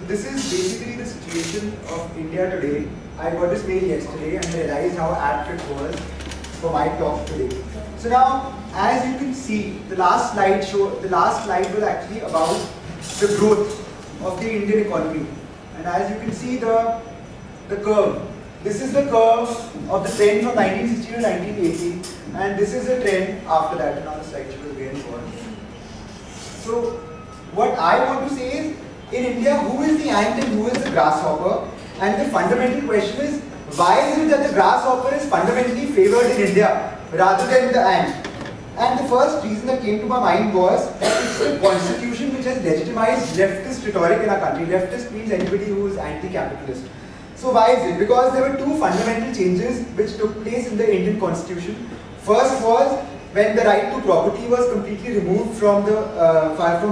this is basically the situation of India today. I got this mail yesterday and realized how apt it was for my talk today. So now, as you can see, the last slide was actually about the growth of the Indian economy. And as you can see the curve. This is the curve of the trend from 1960 to 1980, and this is the trend after that. And now the slide should be again gone. So what I want to say is, in India, who is the ant and who is the grasshopper? And the fundamental question is, why is it that the grasshopper is fundamentally favored in India rather than the ant? And the first reason that came to my mind was that it's the constitution which has legitimized leftist rhetoric in our country. Leftist means anybody who is anti-capitalist. So why is it? Because there were two fundamental changes which took place in the Indian constitution. First was when the right to property was completely removed from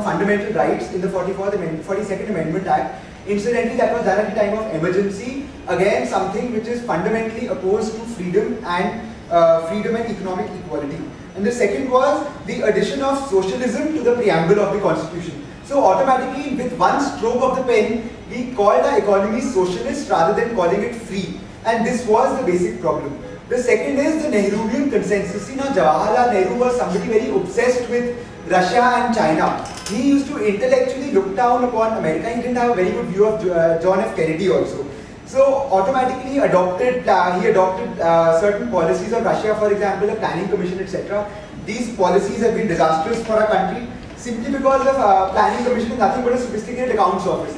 fundamental rights in the 42nd Amendment Act. Incidentally, that was done at the time of emergency. Again, something which is fundamentally opposed to freedom and economic equality. And the second was the addition of socialism to the preamble of the constitution. So automatically, with one stroke of the pen, we called our economy socialist rather than calling it free. And this was the basic problem. The second is the Nehruvian consensus. See, now Jawaharlal Nehru was somebody very obsessed with Russia and China. He used to intellectually look down upon America. He didn't have a very good view of John F. Kennedy also. So automatically he adopted certain policies of Russia, for example, a planning commission, etc. These policies have been disastrous for our country simply because of planning commission is nothing but a sophisticated accounts office.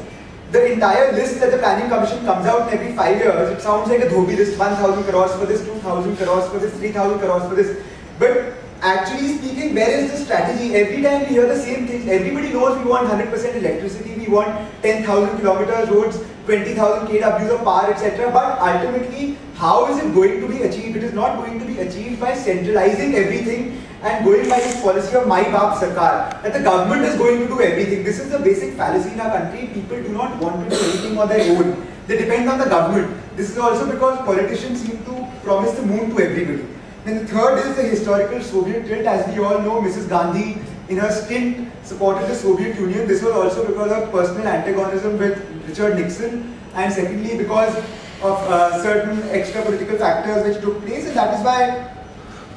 The entire list that the planning commission comes out in every 5 years, it sounds like a dhobi list, 1,000 crores for this, 2,000 crores for this, 3,000 crores for this. But actually speaking, where is the strategy? Every time we hear the same things. Everybody knows we want 100% electricity, we want 10,000 kilometers roads, 20,000 kWs of power, etc. But ultimately, how is it going to be achieved? It is not going to be achieved by centralizing everything and going by this policy of Mai Baap Sarkar, that the government is going to do everything. This is the basic fallacy in our country. People do not want to do anything on their own. They depend on the government. This is also because politicians seem to promise the moon to everybody. And the third is the historical Soviet tilt. As we all know, Mrs. Gandhi, in her stint, supported the Soviet Union. This was also because of personal antagonism with Richard Nixon, and secondly because of certain extra political factors which took place, and that is why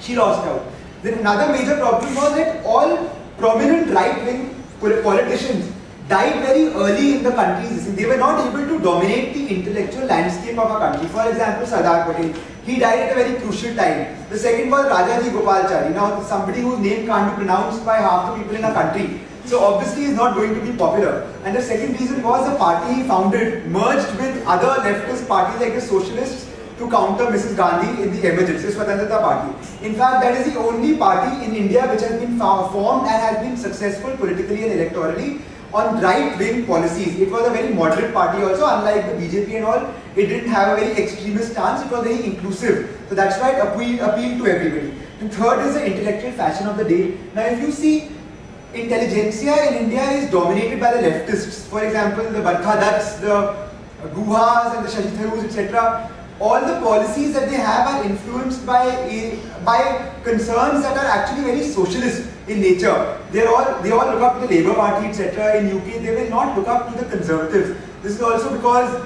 she lost out. Then another major problem was that all prominent right-wing politicians died very early in the country's. They were not able to dominate the intellectual landscape of our country. For example, Sardar Patel, he died at a very crucial time. The second was Rajaji Gopalachari. Now, somebody whose name can't be pronounced by half the people in our country. So obviously, he's not going to be popular. And the second reason was the party he founded merged with other leftist parties like the Socialists to counter Mrs. Gandhi in the emergency, Swatantrata Party. In fact, that is the only party in India which has been formed and has been successful politically and electorally on right-wing policies. It was a very moderate party also, unlike the BJP and all. It didn't have a very extremist stance, it was very inclusive. So that's why it appealed to everybody. And third is the intellectual fashion of the day. Now if you see, intelligentsia in India is dominated by the leftists. For example, the Barkha Dutts, the Guhas and the Shashi Tharoors, etc. All the policies that they have are influenced by concerns that are actually very socialist in nature. They all look up to the Labour Party, etc. In UK, they will not look up to the Conservatives. This is also because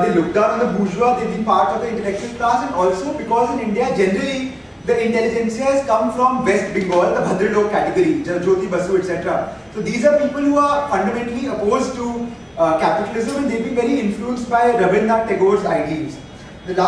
they look down on the bourgeois. They've been part of the intellectual class, and also because in India generally the intelligentsia has come from West Bengal, the Bhadra Lok category, Jyoti Basu, etc. So these are people who are fundamentally opposed to capitalism, and they've been very influenced by Rabindranath Tagore's ideals. Then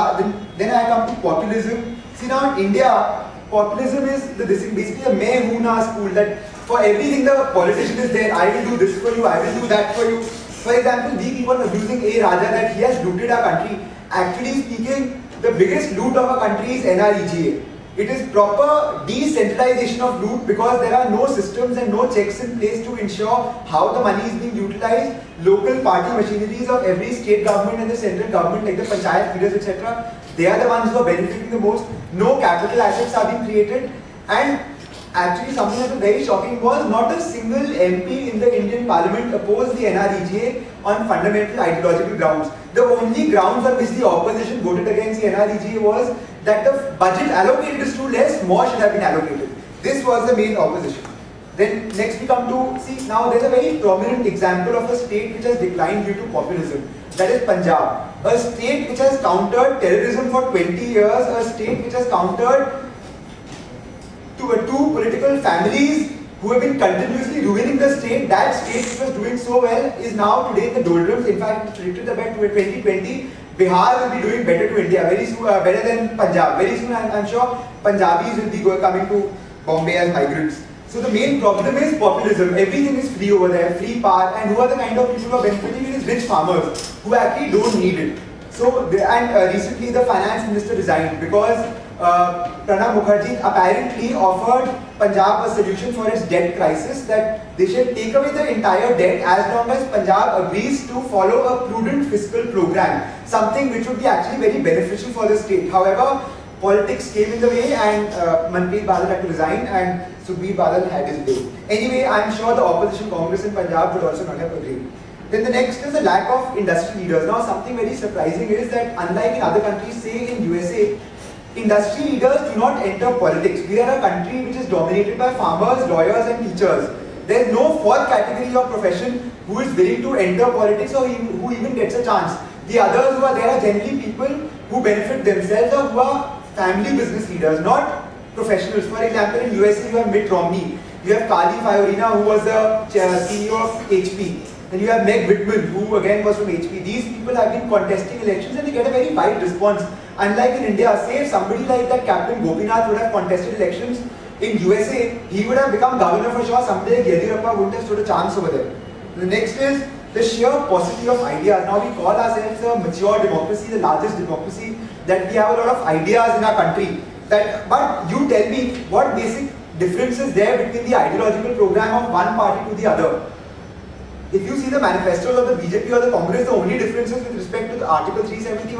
I come to populism. See, now in India, populism is basically a main hoon na school, that for everything the politician is there. I will do this for you, I will do that for you. For example, we keep on abusing A. Raja that he has looted our country. Actually speaking, the biggest loot of our country is NREGA. It is proper decentralization of loot because there are no systems and no checks in place to ensure how the money is being utilized. Local party machineries of every state government and the central government, like the panchayat leaders, etc., they are the ones who are benefiting the most. No capital assets are being created, and actually something that was very shocking was not a single MP in the Indian Parliament opposed the NREGA on fundamental ideological grounds. The only grounds on which the opposition voted against the NREGA was that the budget allocated is too less, more should have been allocated. This was the main opposition. Then next we come to, see now there's a very prominent example of a state which has declined due to populism. That is Punjab. A state which has countered terrorism for 20 years, a state which has countered two political families who have been continuously ruining the state. That state which was doing so well is now today in the doldrums. In fact, it's predicted that by 2020, Bihar will be doing better to India, very soon, better than Punjab. Very soon, I'm sure Punjabis will be coming to Bombay as migrants. So the main problem is populism. Everything is free over there, free power, and who are the kind of people who are benefiting? It is rich farmers who actually don't need it. So, recently the finance minister resigned because Pranab Mukherjee apparently offered Punjab a solution for its debt crisis, that they should take away the entire debt as long as Punjab agrees to follow a prudent fiscal program, something which would be actually very beneficial for the state. However, politics came in the way and Manpreet Badal had to resign and Sukhbir Badal had his way. Anyway, I am sure the opposition Congress in Punjab would also not have agreed. Then the next is the lack of industry leaders. Now something very surprising is that unlike in other countries, say in USA, industry leaders do not enter politics. We are a country which is dominated by farmers, lawyers and teachers. There is no fourth category of profession who is willing to enter politics or who even gets a chance. The others who are there are generally people who benefit themselves or who are family business leaders, not professionals. For example, in USA you have Mitt Romney, you have Carly Fiorina who was the CEO of HP. Then you have Meg Whitman, who again was from HP. These people have been contesting elections and they get a very wide response. Unlike in India, say if somebody like that Captain Gopinath would have contested elections in USA, he would have become governor for sure. Somebody like Yediyurappa wouldn't have stood a chance over there. The next is the sheer paucity of ideas. Now we call ourselves a mature democracy, the largest democracy, that we have a lot of ideas in our country. But you tell me what basic difference is there between the ideological program of one party to the other. If you see the manifestos of the BJP or the Congress, the only difference is with respect to the Article 371,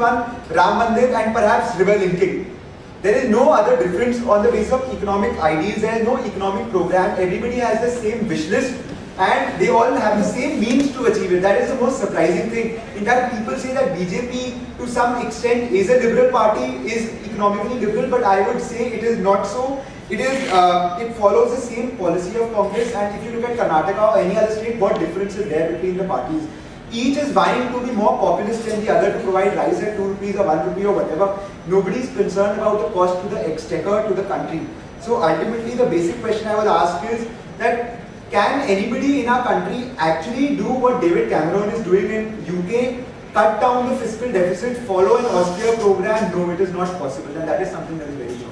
Ram Mandir and perhaps river linking. There is no other difference on the basis of economic ideas. There is no economic program. Everybody has the same wish list and they all have the same means to achieve it. That is the most surprising thing. In fact, people say that BJP to some extent is a liberal party, is economically liberal, but I would say it is not so. It follows the same policy of Congress, and if you look at Karnataka or any other state, what difference is there between the parties? Each is vying to be more populist than the other, to provide rice at 2 rupees or 1 rupee or whatever. Nobody is concerned about the cost to the exchequer, to the country. So ultimately the basic question I will ask is that can anybody in our country actually do what David Cameron is doing in UK? Cut down the fiscal deficit, follow an austere program? No, it is not possible, and that is something that is very shocking.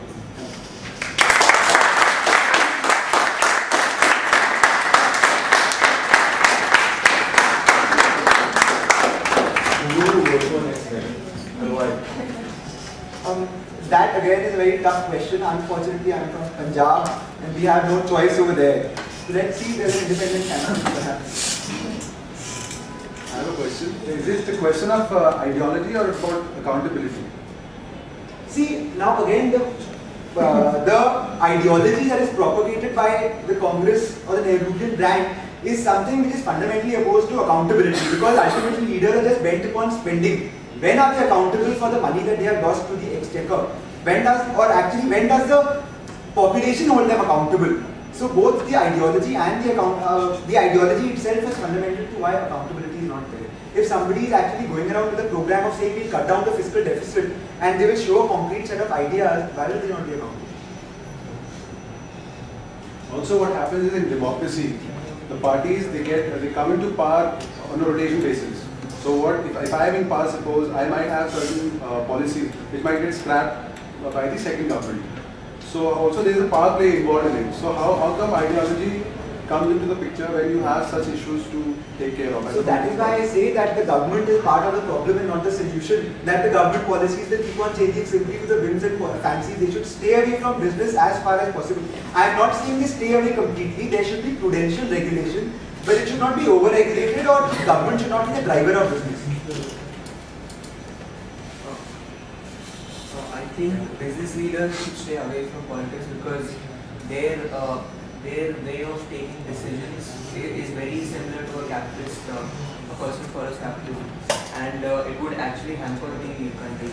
That again is a very tough question. Unfortunately, I am from Punjab and we have no choice over there. So let's see if there is an independent candidate perhaps. I have a question. Is it a question of ideology or about accountability? See, now again the ideology that is propagated by the Congress or the Nehruvian brand is something which is fundamentally opposed to accountability, because ultimately leaders are just bent upon spending. When are they accountable for the money that they have lost to the exchequer? When does the population hold them accountable? So both the ideology and the ideology itself is fundamental to why accountability is not there. If somebody is actually going around with a program of saying we'll cut down the fiscal deficit and they will show a concrete set of ideas, why will they not be accountable? Also, what happens is in democracy, the parties they come into power on a rotation basis. So what if I am in power, suppose I might have certain policies which might get scrapped by the second government. So also there is a power play involved in it. So how come ideology comes into the picture when you have such issues to take care of? So that is why I say that the government is part of the problem and not the solution. That the government policies that keep on changing simply to the whims and fancies. They should stay away from business as far as possible. I am not saying they stay away completely. There should be prudential regulation, but it should not be over-regulated, or the government should not be the driver of business. I think business leaders should stay away from politics because their way of taking decisions is very similar to a capitalist, a person first capitalism, and it would actually hamper the country,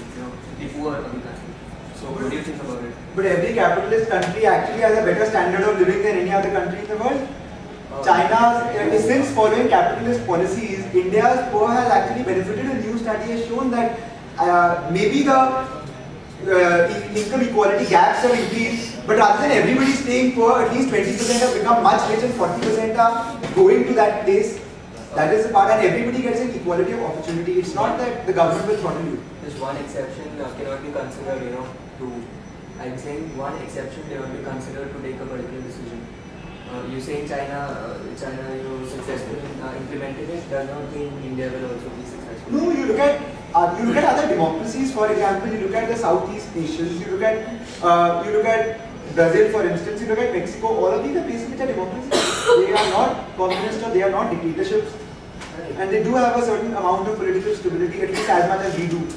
the poor of the country. So would you you think about it? But every capitalist country actually has a better standard of living than any other country in the world. China's, since following capitalist policies, India's poor has actually benefited. A new study has shown that maybe the income equality gaps have increased, but rather than everybody staying poor, at least 20% have become much rich and 40% are going to that place. That is the part, and everybody gets an equality of opportunity. It's not that the government will throttle you. There's one exception cannot be considered, I'm saying one exception cannot be considered to take a particular decision. You saying China successful in implementing it does not mean India will also be successful. No, you look at other democracies. For example, you look at the Southeast Asians. You look at Brazil, for instance. You look at Mexico. All of these are places which are democracies. They are not communist or they are not dictatorships, and they do have a certain amount of political stability, at least as much as we do.